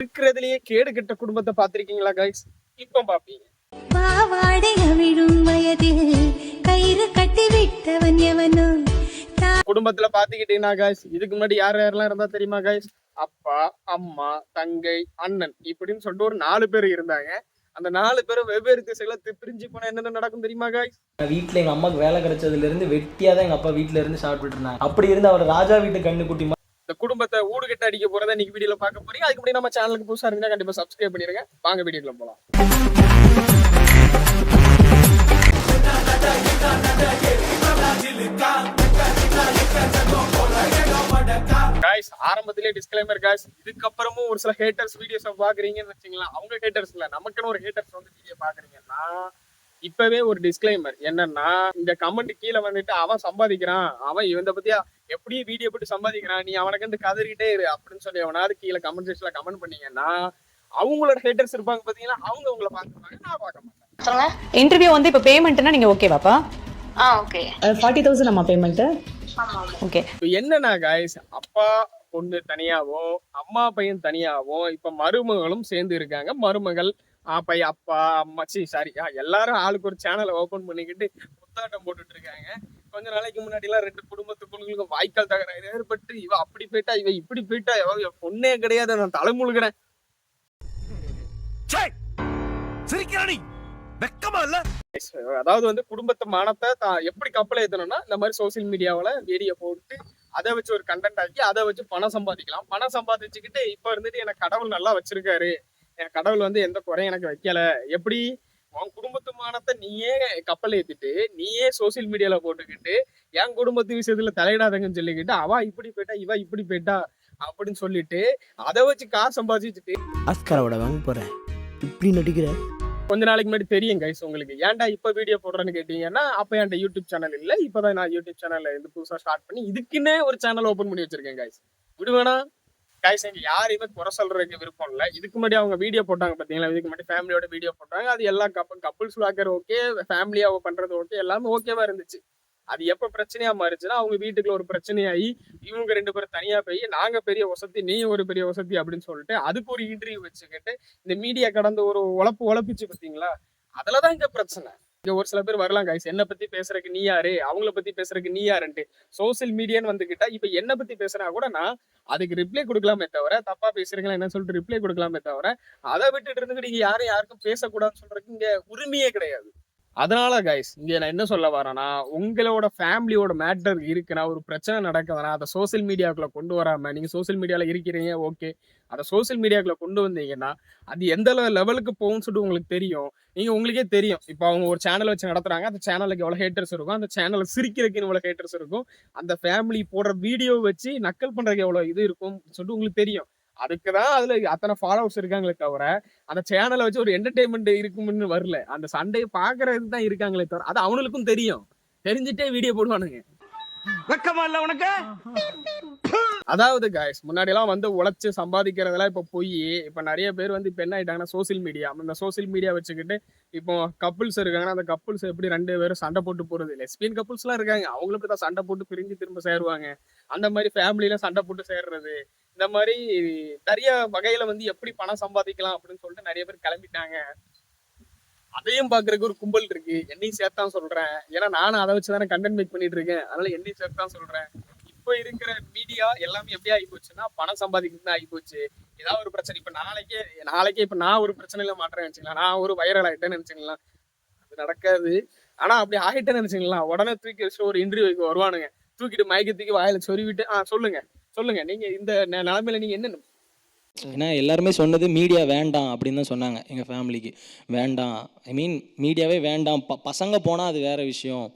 இருக்கிறதுலயே கேடு கெட்ட குடும்பத்தை பாத்திருக்கீங்களா கைஸ்? இப்ப பாப்பீங்க. குடும்பத்துல பாத்துக்கிட்டீங்கன்னா கைஸ், இதுக்கு முன்னாடி யாரெல்லாம் இருந்தா தெரியுமா கைஸ்? அப்பா, அம்மா, தங்கை, அண்ணன் இப்படின்னு சொல்லிட்டு ஒரு 4 பேர் இருந்தாங்க. அந்த 4 பேரும் வெவ்வேறு திசைகளை பிரிஞ்சு போனா என்னென்ன நடக்கும் தெரியுமா கைஸ்? வீட்டுல எங்க அம்மாக்கு வேலை கிடைச்சதுல இருந்து வெட்டியா தான் எங்க அப்பா வீட்டுல இருந்து சாப்பிட்டு இருந்தாங்க. அப்படி இருந்து அவர் ராஜா வீட்டு கண்ணுக்குட்டி இந்த குடும்பத்தை ஊடு கட்ட அடிக்க போறதை இன்னைக்கு வீடியோல பார்க்க போறீங்க. அதுக்கு முன்னாடி நம்ம சேனலுக்கு புதுசா இருந்தா கண்டிப்பா சப்ஸ்கிரைப் பண்ணிருங்க. வாங்க வீடியோக்குள்ள போலாம். கைஸ், ஆரம்பத்திலே டிஸ்க்ளைமர் கைஸ், இதுக்கப்புறமும் ஒரு சில ஹேட்டர்ஸ் வீடியோஸ் பாக்குறீங்கன்னு வச்சுங்களா, அவங்க ஹேட்டர்ஸ் இல்ல, நமக்குன்னு ஒரு ஹேட்டர்ஸ் வந்து வீடியோ பாக்குறீங்கன்னா இப்பவே ஒரு டிஸ்க்ளைமர் என்னன்னா, இந்த கமெண்ட் கீழே வந்துட்டு அவன் சம்பாதிக்கிறான், அவன் இவனை பத்தியா எப்படி வீடியோ போட்டு சம்பாதிக்கிறான், நீ அவனுக்கு வந்து கதறிக்கிட்டே இரு அப்படின்னு சொல்லி அவனாவது கீழே கமெண்ட் செக்ஷன்ல கமெண்ட் பண்ணீங்கன்னா அவங்களோட ஹேட்டர்ஸ் இருப்பாங்க பாத்தீங்கன்னா, அவங்க உங்களை பாக்குறாங்க, நான் பார்க்க மாட்டேன். இன்டர்வியூ வந்து இப்ப பேமெண்ட்னா நீங்க ஓகேவாப்பா? ஓகே. 40,000 நம்ம பேமெண்ட். ஓகே. என்னன்னா கைஸ், அப்பா பொண்ணு தனியாவும் அம்மா பையன் தனியாவும் இப்ப மருமகளும் சேர்ந்து இருக்காங்க. மருமகள் அப்பா அம்மா சாரி எல்லாரும் ஆளுக்கு ஒரு சேனலை ஓபன் பண்ணிக்கிட்டு புத்தாட்டம் போட்டுட்டு இருக்காங்க. கொஞ்ச நாளைக்கு முன்னாடி எல்லாம் 2 குடும்பத்துக்குள்ளுக்கு வாய்க்கால் தகராறு ஏற்பட்டு இவ அப்படி போயிட்டா இவ இப்படி போயிட்டா, பொண்ணே கிடையாது, நான் தலைமுழுகிறேன். அதாவது வந்து குடும்பத்து மானத்தை எப்படி கப்பலை ஏத்தணும்னா, இந்த மாதிரி சோசியல் மீடியாவில வீடியோ போட்டு அதை வச்சு ஒரு கண்டென்ட் ஆக்கி அதை வச்சு பணம் சம்பாதிக்கலாம். பணம் சம்பாதிச்சுக்கிட்டு இப்ப இருந்துட்டு எனக்கு கடவுள் நல்லா வச்சிருக்காரு, என் கடவுள் வந்து எந்த குறையும் எனக்கு வைக்கல, எப்படி உன் குடும்பத்து மானத்தை நீயே கப்பல் ஏத்திட்டு நீயே சோசியல் மீடியால போட்டுக்கிட்டு என் குடும்பத்து விஷயத்துல தலையிடாதங்கன்னு சொல்லிக்கிட்டு அவ இப்படி போயிட்டா இவ இப்படி போயிட்டா அப்படின்னு சொல்லிட்டு அதை வச்சு காசு சம்பாதிச்சுட்டு ஆஸ்காரோட வாங்க போறேன் இப்படி நடிக்கிற. கொஞ்ச நாளைக்கு முன்னாடி தெரியும் கைஸ் உங்களுக்கு, ஏன்டா இப்ப வீடியோ போடுறேன்னு கேட்டீங்கன்னா, அப்ப என்கிட்ட யூடியூப் சேனல் இல்ல, இப்பதான் நான் யூடியூப் சேனல்ல இருந்து புதுசா ஸ்டார்ட் பண்ணி இதுக்குன்னே ஒரு சேனல் ஓபன் பண்ணி வச்சிருக்கேன் கைஸ். விடுவேனா கைஸ், எங்க யாரையுமே குறை சொல்றதுக்கு விருப்பம் இல்ல. இதுக்கு முன்னாடி அவங்க வீடியோ போட்டாங்க பாத்தீங்களா, இதுக்கு முன்னாடி ஃபேமிலியோட வீடியோ போட்டாங்க. அது எல்லா கப்புள்ஸ் விளாக்கர் ஓகே, ஃபேமிலியா பண்றது ஓகே, எல்லாமே ஓகேவா இருந்துச்சு. அது எப்ப பிரச்சனையா மாறிச்சுன்னா, அவங்க வீட்டுக்குள்ள ஒரு பிரச்சனையாகி இவங்க 2 பேரும் தனியா போய் நாங்க பெரிய வசதி நீ ஒரு பெரிய வசதி அப்படின்னு சொல்லிட்டு அதுக்கு ஒரு இன்டர்வியூ வச்சுக்கிட்டு இந்த மீடியா கடந்த ஒரு உழப்பிச்சு பாத்தீங்களா, அதுலதான் இங்க பிரச்சனை. இங்க ஒரு சில பேர் வரலாம் கைஸ், என்ன பத்தி பேசுறதுக்கு நீ யாரு, அவங்கள பத்தி பேசுறதுக்கு நீ யாருன்ட்டு சோசியல் மீடியான்னு வந்துகிட்டா இப்ப என்ன பத்தி பேசுறா கூட நான் அதுக்கு ரிப்ளை கொடுக்கலாமே தவிர, தப்பா பேசுறீங்களா என்ன சொல்லிட்டு ரிப்ளை கொடுக்கலாமே தவிர, அதை விட்டுட்டு இருந்துட்டு நீங்க யாருக்கும் பேசக்கூடாதுன்னு சொல்றதுக்கு இங்க உரிமையே கிடையாது. அதனால கைஸ், இங்க நான் என்ன சொல்ல வரேன்னா, உங்களோட ஃபேமிலியோட மேட்டர் இருக்குன்னா, ஒரு பிரச்சனை நடக்குதுன்னா அதை சோசியல் மீடியாக்குள்ள கொண்டு வராம, நீங்க சோசியல் மீடியால இருக்கிறீங்க ஓகே, அதை சோசியல் மீடியாக்குள்ள கொண்டு வந்தீங்கன்னா அது எந்த லெவலுக்கு போகும்னு சொல்லிட்டு உங்களுக்கு தெரியும். உங்களுக்கே தெரியும், இப்போ அவங்க ஒரு சேனல் வச்சு நடத்துறாங்க, அந்த சேனலுக்கு எவ்வளவு ஹேட்டர்ஸ் இருக்கும், அந்த சேனலை சிரிக்கிறதுக்கு எவ்வளவு ஹேட்டர்ஸ் இருக்கும், அந்த ஃபேமிலி போடுற வீடியோ வச்சு நக்கல் பண்றதுக்கு எவ்வளவு இது இருக்கும் சொல்லிட்டு உங்களுக்கு தெரியும். அதுக்குதான் அதுல அத்தனை ஃபாலோவர்ஸ் இருக்காங்களே தவிர அந்த சேனலை வச்சு ஒரு என்டர்டைன்மெண்ட் இருக்கும்னு வரல. அந்த சண்டையை பாக்குறதுக்கு தான் இருக்காங்களே தவிர அது அவனுக்கும் தெரியும், தெரிஞ்சுட்டே வீடியோ போடுவானுங்க. உனக்கு அதாவது கைஸ், முன்னாடி எல்லாம் வந்து உழைச்சு சம்பாதிக்கிறதெல்லாம் இப்ப போய் இப்ப நிறைய பேர் வந்து இப்ப என்ன ஆயிட்டாங்கன்னா சோசியல் மீடியா, அந்த சோசியல் மீடியா வச்சுக்கிட்டு இப்போ கப்புள்ஸ் இருக்காங்கன்னா அந்த கப்புள்ஸ் எப்படி 2 பேரும் சண்டை போட்டு போறது, லெஸ்பியன் கப்புள்ஸ் எல்லாம் இருக்காங்க, அவங்களுக்கு தான் சண்டை போட்டு பிரிஞ்சு திரும்ப சேருவாங்க. அந்த மாதிரி ஃபேமிலியில சண்டை போட்டு சேர்றது, இந்த மாதிரி நிறைய வகையில வந்து எப்படி பணம் சம்பாதிக்கலாம் அப்படின்னு சொல்லிட்டு நிறைய பேர் கிளம்பிட்டாங்க. அதையும் பாக்குறதுக்கு ஒரு கும்பல் இருக்கு, என்னையும் சேர்த்தான் சொல்றேன், ஏன்னா நானும் அதை வச்சுதானே கண்டென்ட் மேக் பண்ணிட்டு இருக்கேன், அதனால என்னையும் சேர்த்தான் சொல்றேன். இப்ப இருக்கிற மீடியா எல்லாமே எப்படி ஆகி போச்சுன்னா பணம் சம்பாதிக்கிறது ஆகி போச்சு. ஏதாவது ஒரு பிரச்சனை, இப்ப நாளைக்கே இப்ப நான் ஒரு பிரச்சனையில மாட்டேன்னு நினைச்சுக்கலாம், நான் ஒரு வைரல் ஆயிட்டேன்னு நினைச்சுக்கலாம், அது நடக்காது. ஆனா அப்படி ஆகிட்டேன்னு நினைச்சுக்கலாம், உடனே தூக்கி வச்சு ஒரு இன்டர்வியூக்கு வருவானுங்க, தூக்கிட்டு மயக்கத்துக்கு வாயில சொருவிட்டு சொல்லுங்க நீங்க இந்த நிலைமையில நீங்க என்ன. ஏன்னா எல்லாருமே சொன்னது மீடியா வேண்டாம் அப்படின்னு தான் சொன்னாங்க. எங்கள் ஃபேமிலிக்கு வேண்டாம், ஐ மீன் மீடியாவே வேண்டாம், பசங்க போனால் அது வேறு விஷயம்,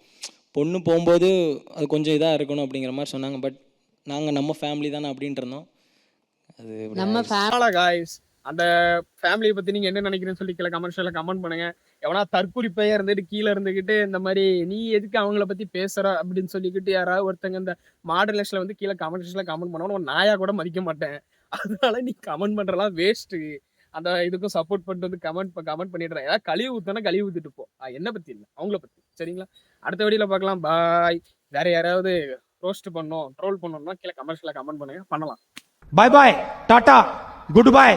பொண்ணு போகும்போது அது கொஞ்சம் இதாக இருக்கணும் அப்படிங்கிற மாதிரி சொன்னாங்க. பட் நாங்கள் நம்ம ஃபேமிலி தானே அப்படின்ட்டு இருந்தோம். அது நம்ம காய்ஸ், அந்த ஃபேமிலியை பற்றி நீங்கள் என்ன நினைக்கிறேன்னு சொல்லி கீழே கமெண்ட்ஸில் கமெண்ட் பண்ணுங்க. எவனா தற்குறிப்பையாக இருந்துட்டு கீழே இருந்துக்கிட்டு இந்த மாதிரி நீ எதுக்கு அவங்கள பற்றி பேசுகிற அப்படின்னு சொல்லிக்கிட்டு யாராவது ஒருத்தங்க இந்த மாடலேஷனில் வந்து கீழே கமெண்ட்ஸில் கமெண்ட் பண்ணணும், ஒரு நாயாக கூட மதிக்க மாட்டேன். அதனால நீ கமெண்ட் பண்றலாம் வேஸ்ட்டு. அந்த இதுக்கும் சப்போர்ட் பண்ணிட்டு வந்து கமெண்ட் பண்ணிடுறேன். ஏதாவது கழிவு ஊத்தானா கழிவு ஊத்திட்டு போ, என்ன பத்தி இல்லை அவங்கள பத்தி, சரிங்களா? அடுத்த வீடியோல பார்க்கலாம், பாய். வேற யாராவது ரோஸ்ட் பண்ணணும் ட்ரோல் பண்ணணும்னா கீழே கமெண்ட்ஸ்ல கமெண்ட் பண்ணுங்க, பண்ணலாம். பாய் பாய், டாடா, குட் பாய்.